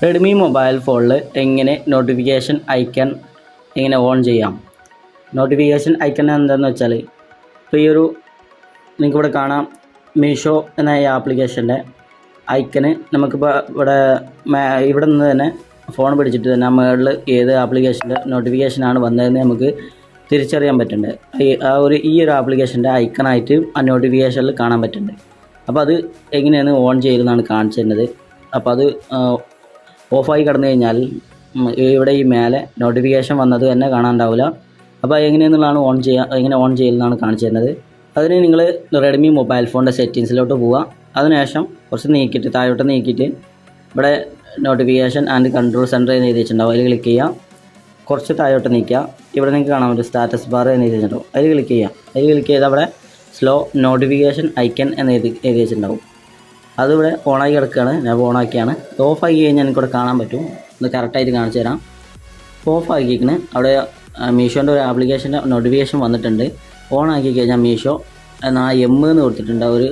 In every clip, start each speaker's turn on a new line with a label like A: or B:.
A: Redmi mobile ഫോണിൽ എങ്ങനെ notification icon എങ്ങനെ ഓൺ ചെയ്യാം? നോട്ടിഫിക്കേഷൻ ഐക്കൺ എന്താണെന്ന് വെച്ചാൽ, ഇപ്പോൾ ഈ ഒരു നിങ്ങൾക്കിവിടെ കാണാം, മീഷോ എന്ന ഈ ആപ്ലിക്കേഷൻ്റെ ഐക്കണ് നമുക്കിപ്പോൾ ഇവിടെ നിന്ന് തന്നെ ഫോൺ പിടിച്ചിട്ട് തന്നെ ആ മുകളിൽ ഏത് ആപ്ലിക്കേഷൻ്റെ നോട്ടിഫിക്കേഷനാണ് വന്നതെന്ന് നമുക്ക് തിരിച്ചറിയാൻ പറ്റുന്നുണ്ട്. ഈ ഒരു ആപ്ലിക്കേഷൻ്റെ ഐക്കണായിട്ട് ആ നോട്ടിഫിക്കേഷനിൽ കാണാൻ പറ്റുന്നുണ്ട്. അപ്പോൾ അത് എങ്ങനെയാണ് ഓൺ ചെയ്യുന്നതാണ് കാണിച്ചു തരുന്നത്. അപ്പോൾ അത് ഓഫായി കിടന്നു കഴിഞ്ഞാൽ ഇവിടെ ഈ മേലെ നോട്ടിഫിക്കേഷൻ വന്നത് തന്നെ കാണാനുണ്ടാവില്ല. അപ്പോൾ എങ്ങനെയെന്നുള്ളതാണ് എങ്ങനെ ഓൺ ചെയ്യുന്നതാണ് കാണിച്ചു തരുന്നത്. അതിന് നിങ്ങൾ റെഡ്മി മൊബൈൽ ഫോണിൻ്റെ സെറ്റിങ്സിലോട്ട് പോവുക. അതിനുശേഷം കുറച്ച് നീക്കിയിട്ട് താഴോട്ട് നീക്കിയിട്ട് ഇവിടെ നോട്ടിഫിക്കേഷൻ ആൻഡ് കൺട്രോൾ സെൻറ്റർ എന്ന് എഴുതി വെച്ചിട്ടുണ്ടാവും, അതിൽ ക്ലിക്ക് ചെയ്യുക. കുറച്ച് താഴോട്ട് നീക്കുക. ഇവിടെ നിങ്ങൾക്ക് കാണാൻ പറ്റും സ്റ്റാറ്റസ് ബാർ എന്ന് എഴുതി വെച്ചിട്ടുണ്ടാവും, അതിൽ ക്ലിക്ക് ചെയ്യുക. അതിൽ ക്ലിക്ക് ചെയ്താൽ അവിടെ സ്ലോ നോട്ടിഫിക്കേഷൻ ഐക്കൺ എന്ന് എഴുതി വെച്ചിട്ടുണ്ടാവും. അതിവിടെ ഓണായി കിടക്കുകയാണ്. ഞാൻ ഓണാക്കിയാണ്. ഓഫാക്കി കഴിഞ്ഞാൽ എനിക്കിവിടെ കാണാൻ പറ്റും. ഇത് കറക്റ്റായിട്ട് കാണിച്ചു തരാം. ഓഫാക്കിയിരിക്കുന്നത് അവിടെ മീഷോൻ്റെ ഒരു ആപ്ലിക്കേഷൻ്റെ നോട്ടിഫിക്കേഷൻ വന്നിട്ടുണ്ട്. ഓണാക്കി കഴിഞ്ഞാൽ മീഷോ എന്നാൽ എന്ന് കൊടുത്തിട്ടുണ്ട്, ഒരു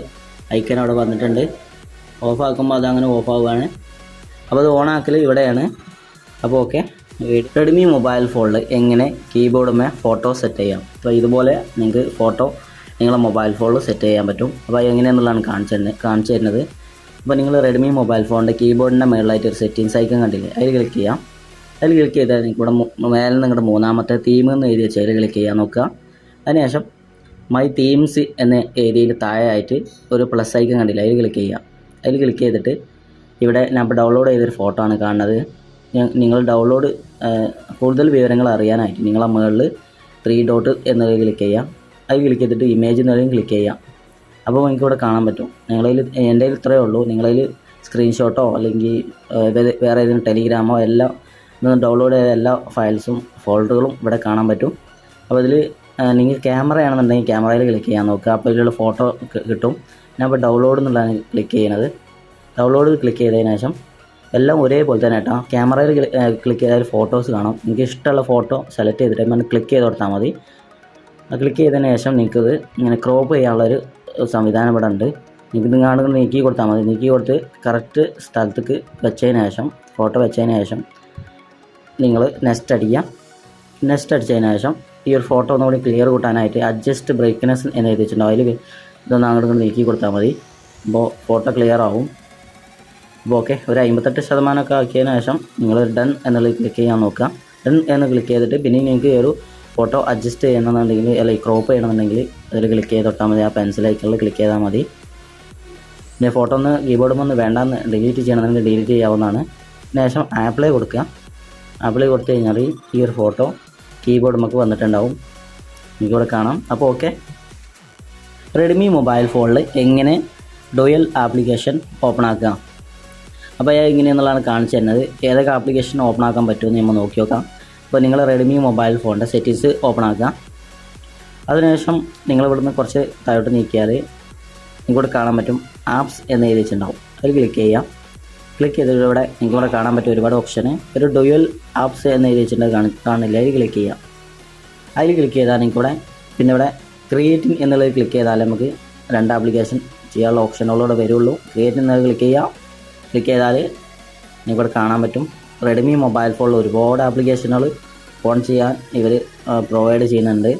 A: ഐക്കൺ അവിടെ വന്നിട്ടുണ്ട്. ഓഫാക്കുമ്പോൾ അതങ്ങനെ ഓഫാവുകയാണ്. അപ്പോൾ അത് ഓണാക്കൽ ഇവിടെയാണ്. അപ്പോൾ ഓക്കെ, റെഡ്മി മൊബൈൽ ഫോണിൽ എങ്ങനെ കീബോർഡുമേ ഫോട്ടോ സെറ്റ് ചെയ്യാം. അപ്പോൾ ഇതുപോലെ നിങ്ങൾക്ക് ഫോട്ടോ നിങ്ങളെ മൊബൈൽ ഫോണിൽ സെറ്റ് ചെയ്യാൻ പറ്റും. അപ്പോൾ എങ്ങനെയാണെന്നുള്ളതാണ് കാണിച്ചു തരുന്നത്. അപ്പോൾ നിങ്ങൾ റെഡ്മി മൊബൈൽ ഫോണിൻ്റെ കീബോർഡിൻ്റെ മുകളിലായിട്ട് ഒരു സെറ്റിങ്സ് ഐക്കൺ കണ്ടില്ലേ, അതിൽ ക്ലിക്ക് ചെയ്യാം. അതിൽ ക്ലിക്ക് ചെയ്താൽ നിങ്ങളുടെ മേലെ നിങ്ങളുടെ മൂന്നാമത്തെ തീം എന്ന് എഴുതി വെച്ചാൽ അതിൽ ക്ലിക്ക് ചെയ്യാൻ നോക്കുക. അതിനുശേഷം മൈ തീംസ് എന്ന ഏരിയയിൽ താഴെയായിട്ട് ഒരു പ്ലസ് ഐക്കൺ കണ്ടില്ല, അതിൽ ക്ലിക്ക് ചെയ്യുക. അതിൽ ക്ലിക്ക് ചെയ്തിട്ട് ഇവിടെ ഞാൻ ഇപ്പോൾ ഡൗൺലോഡ് ചെയ്തൊരു ഫോട്ടോ ആണ് കാണുന്നത്. നിങ്ങൾ ഡൗൺലോഡ് കൂടുതൽ വിവരങ്ങൾ അറിയാനായിട്ട് നിങ്ങളെ മുകളിൽ 3 ഡോട്ട് എന്നതിൽ ക്ലിക്ക് ചെയ്യാം. അതിൽ ക്ലിക്ക് ചെയ്തിട്ട് ഇമേജ് എന്നതിലും ക്ലിക്ക് ചെയ്യാം. അപ്പോൾ എനിക്കിവിടെ കാണാൻ പറ്റും. എൻ്റെ കയ്യിൽ ഇത്രയേ ഉള്ളൂ. നിങ്ങളിൽ സ്ക്രീൻഷോട്ടോ അല്ലെങ്കിൽ വേറെ ഏതെങ്കിലും ടെലിഗ്രാമോ എല്ലാം ഡൗൺലോഡ് ചെയ്ത എല്ലാ ഫയൽസും ഫോൾഡറുകളും ഇവിടെ കാണാൻ പറ്റും. അപ്പോൾ ഇതിൽ നിങ്ങൾ ക്യാമറ ആണെന്നുണ്ടെങ്കിൽ ക്യാമറയിൽ ക്ലിക്ക് ചെയ്യാൻ നോക്കുക. അപ്പോൾ ഇതിലുള്ള ഫോട്ടോ കിട്ടും. ഞാൻ ഇപ്പോൾ ഡൗൺലോഡ് എന്നുള്ളതാണ് ക്ലിക്ക് ചെയ്യുന്നത്. ഡൗൺലോഡ് ക്ലിക്ക് ചെയ്തതിന് ശേഷം എല്ലാം ഒരേപോലെ തന്നെ കേട്ടോ. ക്യാമറയിൽ ക്ലിക്ക് ചെയ്താൽ ഫോട്ടോസ് കാണും. നിങ്ങൾക്ക് ഇഷ്ടമുള്ള ഫോട്ടോ സെലക്ട് ചെയ്തിട്ട് നമ്മൾ ക്ലിക്ക് ചെയ്ത് കൊടുത്താൽ മതി. ക്ലിക്ക് ചെയ്തതിന് ശേഷം നിങ്ങൾക്കിത് ഇങ്ങനെ ക്രോപ്പ് ചെയ്യാനുള്ളൊരു സംവിധാനം ഇവിടെ ഉണ്ട്. നിങ്ങൾക്ക് നിങ്ങൾ നീക്കി കൊടുത്താൽ മതി. നീക്കി കൊടുത്ത് കറക്റ്റ് സ്ഥലത്തേക്ക് വെച്ചതിന് ശേഷം ഫോട്ടോ വെച്ചതിന് ശേഷം നിങ്ങൾ നെക്സ്റ്റ് അടിക്കുക. നെക്സ്റ്റ് അടിച്ചതിന് ശേഷം ഈ ഒരു ഫോട്ടോ ഒന്നുകൂടി ക്ലിയർ കൂട്ടാനായിട്ട് അഡ്ജസ്റ്റ് ബ്രൈറ്റ്നെസ് എന്ന് എഴുതി വെച്ചിട്ടുണ്ടാവും, അതിൽ ഇതൊന്ന് അങ്ങോട്ട് നീക്കി കൊടുത്താൽ മതി. അപ്പോൾ ഫോട്ടോ ക്ലിയർ ആവും. അപ്പോൾ ഓക്കെ, ഒരു 58% ആക്കിയതിന് ശേഷം നിങ്ങൾ ഡൺ എന്നുള്ളത് ക്ലിക്ക് ചെയ്യാൻ നോക്കുക. ഡൺ എന്ന് ക്ലിക്ക് ചെയ്തിട്ട് പിന്നെ നിങ്ങൾക്ക് ഒരു ഫോട്ടോ അഡ്ജസ്റ്റ് ചെയ്യണമെന്നുണ്ടെങ്കിൽ അല്ലെങ്കിൽ ക്രോപ്പ് ചെയ്യണമെന്നുണ്ടെങ്കിൽ അതിൽ ക്ലിക്ക് ചെയ്ത് തൊട്ടാൽ മതി. ആ പെൻസിൽ ഐക്കണിൽ ക്ലിക്ക് ചെയ്താൽ മതി. പിന്നെ ഫോട്ടോ ഒന്ന് കീബോർഡും ഒന്ന് വേണ്ടാന്ന് ഡിലീറ്റ് ചെയ്യണമെങ്കിൽ ഡിലീറ്റ് ചെയ്യാവുന്നതാണ്. ശേഷം ആപ്ലൈ കൊടുക്കുക. ആപ്ലൈ കൊടുത്തു കഴിഞ്ഞാൽ ഈ ഒരു ഫോട്ടോ കീബോർഡ് നമുക്ക് വന്നിട്ടുണ്ടാവും, എനിക്കിവിടെ കാണാം. അപ്പോൾ ഓക്കെ, റെഡ്മി മൊബൈൽ ഫോണിൽ എങ്ങനെ ഡുവൽ ആപ്ലിക്കേഷൻ ഓപ്പൺ ആക്കുക. അപ്പോൾ എങ്ങനെയെന്നുള്ളതാണ് കാണിച്ചു തരുന്നത്. ഏതൊക്കെ ആപ്ലിക്കേഷൻ ഓപ്പൺ ആക്കാൻ പറ്റുമെന്ന് നമ്മൾ നോക്കി നോക്കാം. അപ്പോൾ നിങ്ങൾ റെഡ്മി മൊബൈൽ ഫോണിൻ്റെ സെറ്റിങ്സ് ഓപ്പൺ ആക്കുക. അതിനുശേഷം നിങ്ങൾ ഇവിടുന്ന് കുറച്ച് താഴോട്ട് നീക്കിയാൽ നിങ്ങൾക്കിവിടെ കാണാൻ പറ്റും ആപ്സ് എന്ന് എഴുതി വെച്ചിട്ടുണ്ടാവും, അതിൽ ക്ലിക്ക് ചെയ്യാം. ക്ലിക്ക് ചെയ്തിട്ട് ഇവിടെ നിങ്ങൾക്കിവിടെ കാണാൻ പറ്റും ഒരുപാട് ഓപ്ഷന്. ഒരു ഡുവൽ ആപ്സ് എന്ന് എഴുതി വെച്ചിട്ടുണ്ടെങ്കിൽ കാണില്ല, അതിൽ ക്ലിക്ക് ചെയ്യാം. അതിൽ ക്ലിക്ക് ചെയ്താൽ നിങ്ങൾക്കിവിടെ പിന്നെ ഇവിടെ ക്രിയേറ്റിംഗ് എന്നുള്ളത് ക്ലിക്ക് ചെയ്താൽ നമുക്ക് 2 ആപ്ലിക്കേഷൻ ചെയ്യാനുള്ള ഓപ്ഷനുകളോടെ വരുള്ളൂ. ക്രിയേറ്റ് എന്നത് ക്ലിക്ക് ചെയ്യാം. ക്ലിക്ക് ചെയ്താൽ നിങ്ങൾക്കിവിടെ കാണാൻ പറ്റും റെഡ്മി മൊബൈൽ ഫോണിൽ ഒരുപാട് ആപ്ലിക്കേഷനുകൾ ഓൺ ചെയ്യാൻ ഇവർ പ്രൊവൈഡ് ചെയ്യുന്നുണ്ട്.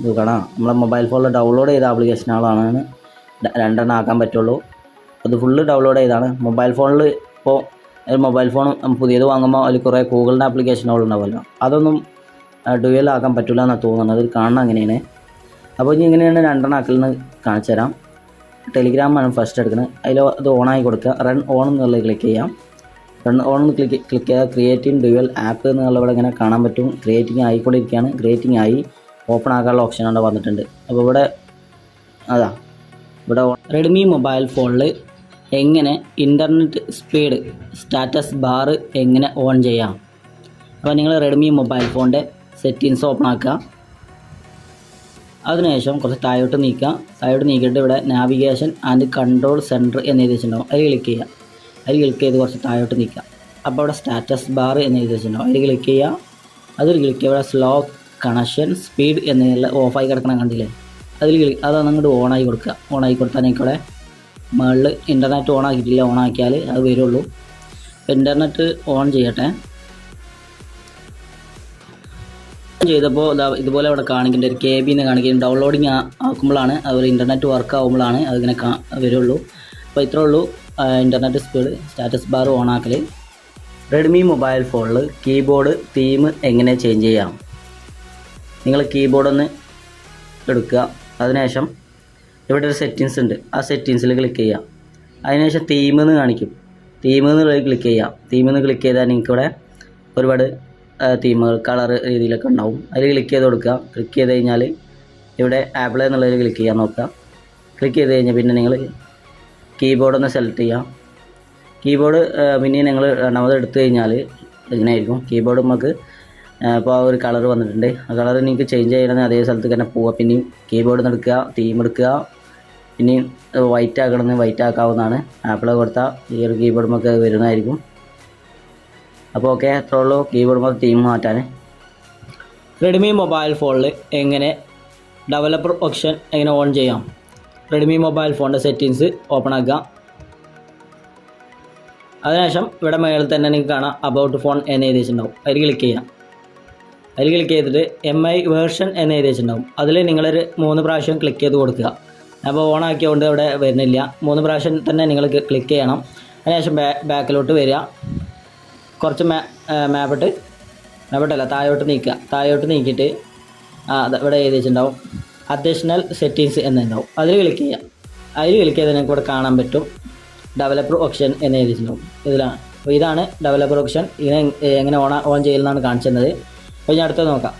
A: ഇത് കാണാം, നമ്മളെ മൊബൈൽ ഫോണിൽ ഡൗൺലോഡ് ചെയ്ത ആപ്ലിക്കേഷനുകളാണ് 2 ആക്കാൻ പറ്റുള്ളൂ. അത് ഫുള്ള് ഡൗൺലോഡ് ചെയ്താണ്. മൊബൈൽ ഫോണിൽ ഇപ്പോൾ മൊബൈൽ ഫോൺ പുതിയത് വാങ്ങുമ്പോൾ അതിൽ കുറേ ഗൂഗിളിൻ്റെ ആപ്ലിക്കേഷനുകൾ ഉണ്ടാവുമല്ലോ, അതൊന്നും ഡുവൽ ആക്കാൻ പറ്റില്ല എന്നാണ് തോന്നുന്നത്. അത് കാണണം അങ്ങനെയാണ്. അപ്പോൾ ഇനി ഇങ്ങനെയാണ് 2 ആക്കലെന്ന് കാണിച്ചു തരാം. ടെലിഗ്രാമാണ് ഫസ്റ്റ് എടുക്കുന്നത്. അതിൽ അത് ഓണായി കൊടുക്കുക. റൺ ഓൺ എന്നുള്ളത് ക്ലിക്ക് ചെയ്യാം. റൺ ഓൺ ക്ലിക്ക് ചെയ്താൽ ക്രിയേറ്റിംഗ് ഡുവൽ ആപ്പ് എന്നുള്ള ഇവിടെ ഇങ്ങനെ കാണാൻ പറ്റും. ക്രിയേറ്റിംഗ് ആയിക്കൊണ്ടിരിക്കുകയാണ്. ക്രിയേറ്റിംഗ് ആയി ഓപ്പൺ ആക്കാനുള്ള ഓപ്ഷൻ അവിടെ വന്നിട്ടുണ്ട്. അപ്പോൾ ഇവിടെ ഇവിടെ റെഡ്മി മൊബൈൽ ഫോണിൽ എങ്ങനെ ഇൻ്റർനെറ്റ് സ്പീഡ് സ്റ്റാറ്റസ് ബാർ എങ്ങനെ ഓൺ ചെയ്യാം. അപ്പോൾ നിങ്ങൾ റെഡ്മി മൊബൈൽ ഫോണിൻ്റെ സെറ്റിങ്സ് ഓപ്പൺ ആക്കുക. അതിനുശേഷം കുറച്ച് താഴോട്ട് നീക്കിയിട്ട് ഇവിടെ നാവിഗേഷൻ ആൻഡ് കൺട്രോൾ സെൻറ്റർ എന്ന് എഴുതി വെച്ചിട്ടുണ്ടാവും, അതിൽ ക്ലിക്ക് ചെയ്യുക. അതിൽ ക്ലിക്ക് ചെയ്ത് കുറച്ച് താഴോട്ട് നീക്കുക. അപ്പോൾ അവിടെ സ്റ്റാറ്റസ് ബാർ എന്ന് എഴുതി വെച്ചിട്ടുണ്ടാവും, അതിൽ ക്ലിക്ക് ചെയ്യുക. അതിൽ ക്ലിക്ക് ചെയ്യുക. ഇവിടെ സ്ലോ കണക്ഷൻ സ്പീഡ് എന്നുള്ള ഓഫായി കിടക്കണം കണ്ടില്ലേ, അതാണ് അങ്ങോട്ട് ഓണായി കൊടുക്കുക. ഓണായി കൊടുത്താൽ നിങ്ങൾക്കിവിടെ മുകളിൽ ഇൻ്റർനെറ്റ് ഓണാക്കിയിട്ടില്ല, ഓണാക്കിയാൽ അത് വരുള്ളൂ. ഇൻ്റർനെറ്റ് ഓൺ ചെയ്യട്ടെ. ചെയ്തപ്പോൾ ഇതുപോലെ ഇവിടെ കാണിക്കേണ്ട ഒരു KB എന്ന് കാണിക്കുന്നത് ഡൗൺലോഡിങ് ആക്കുമ്പോഴാണ് അതുപോലെ ഇൻ്റർനെറ്റ് വർക്ക് ആകുമ്പോഴാണ് അതിങ്ങനെ വരുള്ളൂ. അപ്പോൾ ഇത്രേ ഉള്ളൂ internet speed. Status bar on ആക്കൽ. റെഡ്മി മൊബൈൽ ഫോണിൽ കീബോർഡ് തീം എങ്ങനെ ചേഞ്ച് ചെയ്യാം? നിങ്ങൾ കീബോർഡൊന്ന് എടുക്കുക. അതിനുശേഷം ഇവിടെ ഒരു സെറ്റിങ്സ് ഉണ്ട്, ആ സെറ്റിങ്സിൽ ക്ലിക്ക് ചെയ്യുക. അതിനുശേഷം തീം എന്ന് കാണിക്കും, തീം എന്നുള്ളത് ക്ലിക്ക് ചെയ്യുക. തീം എന്ന് ക്ലിക്ക് ചെയ്താൽ നിങ്ങൾക്കിവിടെ ഒരുപാട് തീമുകൾ കളർ രീതിയിലൊക്കെ ഉണ്ടാവും. അതിൽ ക്ലിക്ക് ചെയ്ത് കൊടുക്കുക. ക്ലിക്ക് ചെയ്ത് കഴിഞ്ഞാൽ ഇവിടെ ആപ്പിൾ എന്നുള്ളതിൽ ക്ലിക്ക് ചെയ്യാൻ നോക്കുക. ക്ലിക്ക് ചെയ്ത് കഴിഞ്ഞാൽ പിന്നെ നിങ്ങൾ കീബോർഡൊന്ന് സെലക്ട് ചെയ്യുക. കീബോർഡ് പിന്നെ നിങ്ങൾ രണ്ടാമത് എടുത്തു കഴിഞ്ഞാൽ ഇങ്ങനെയായിരിക്കും. കീബോർഡ് നമുക്ക് ഇപ്പോൾ ഒരു കളർ വന്നിട്ടുണ്ട്, ആ കളർ നിങ്ങൾക്ക് ചേഞ്ച് ചെയ്യണമെങ്കിൽ അതേ സ്ഥലത്ത് തന്നെ പോവുക. പിന്നെയും കീബോർഡ് എടുക്കുക, തീം എടുക്കുക. പിന്നെയും വൈറ്റ് ആക്കണമെന്ന് വൈറ്റ് ആക്കാവുന്നതാണ്. ആപ്പിൾ കൊടുത്താൽ ഈ ഒരു കീബോർഡ് നമുക്ക് വരുന്നതായിരിക്കും. അപ്പോൾ ഓക്കെ, അത്രേ ഉള്ളൂ കീബോർഡ് നമുക്ക് തീം മാറ്റാൻ. റെഡ്മി മൊബൈൽ ഫോണിൽ എങ്ങനെ ഡെവലപ്പർ ഓപ്ഷൻ എങ്ങനെ ഓൺ ചെയ്യാം? റെഡ്മി മൊബൈൽ ഫോണിൻ്റെ സെറ്റിങ്സ് ഓപ്പൺ ആക്കുക. അതിനുശേഷം ഇവിടെ മേളിൽ തന്നെ നിങ്ങൾക്ക് കാണാം അബൌട്ട് ഫോൺ എന്ന് എഴുതി വെച്ചിട്ടുണ്ടാവും. അതിൽ ക്ലിക്ക് ചെയ്യാം. അതിൽ ക്ലിക്ക് ചെയ്തിട്ട് MI വേർഷൻ എന്ന് എഴുതി വെച്ചിട്ടുണ്ടാവും. അതിൽ നിങ്ങളൊരു 3 പ്രാവശ്യം ക്ലിക്ക് ചെയ്ത് കൊടുക്കുക. അപ്പോൾ ഓൺ ആക്കിയതുകൊണ്ട് ഇവിടെ വരുന്നില്ല. 3 പ്രാവശ്യം തന്നെ നിങ്ങൾ ക്ലിക്ക് ചെയ്യണം. അതിനുശേഷം ബാക്കിലോട്ട് വരിക. കുറച്ച് മാപ്പിട്ടല്ല താഴോട്ട് നീക്കുക. താഴോട്ട് നീക്കിയിട്ട് ഇവിടെ എഴുതി വെച്ചിട്ടുണ്ടാവും അഡീഷണൽ സെറ്റിങ്സ് എന്നുണ്ടാവും. അതിൽ ക്ലിക്ക് ചെയ്യുക. അതിൽ ക്ലിക്ക് ചെയ്താൽ നിങ്ങൾക്ക് ഇവിടെ കാണാൻ പറ്റും ഡെവലപ്പർ ഓപ്ഷൻ എന്ന് എഴുതിയിട്ടുണ്ടാവും. ഇതിലാണ്. അപ്പോൾ ഇതാണ് ഡെവലപ്പർ ഓപ്ഷൻ. ഇതിനെ എങ്ങനെ ഓൺ ചെയ്യലെന്നാണ് കാണിച്ചിരുന്നത്. അപ്പോൾ ഞാൻ അടുത്തത് നോക്കാം.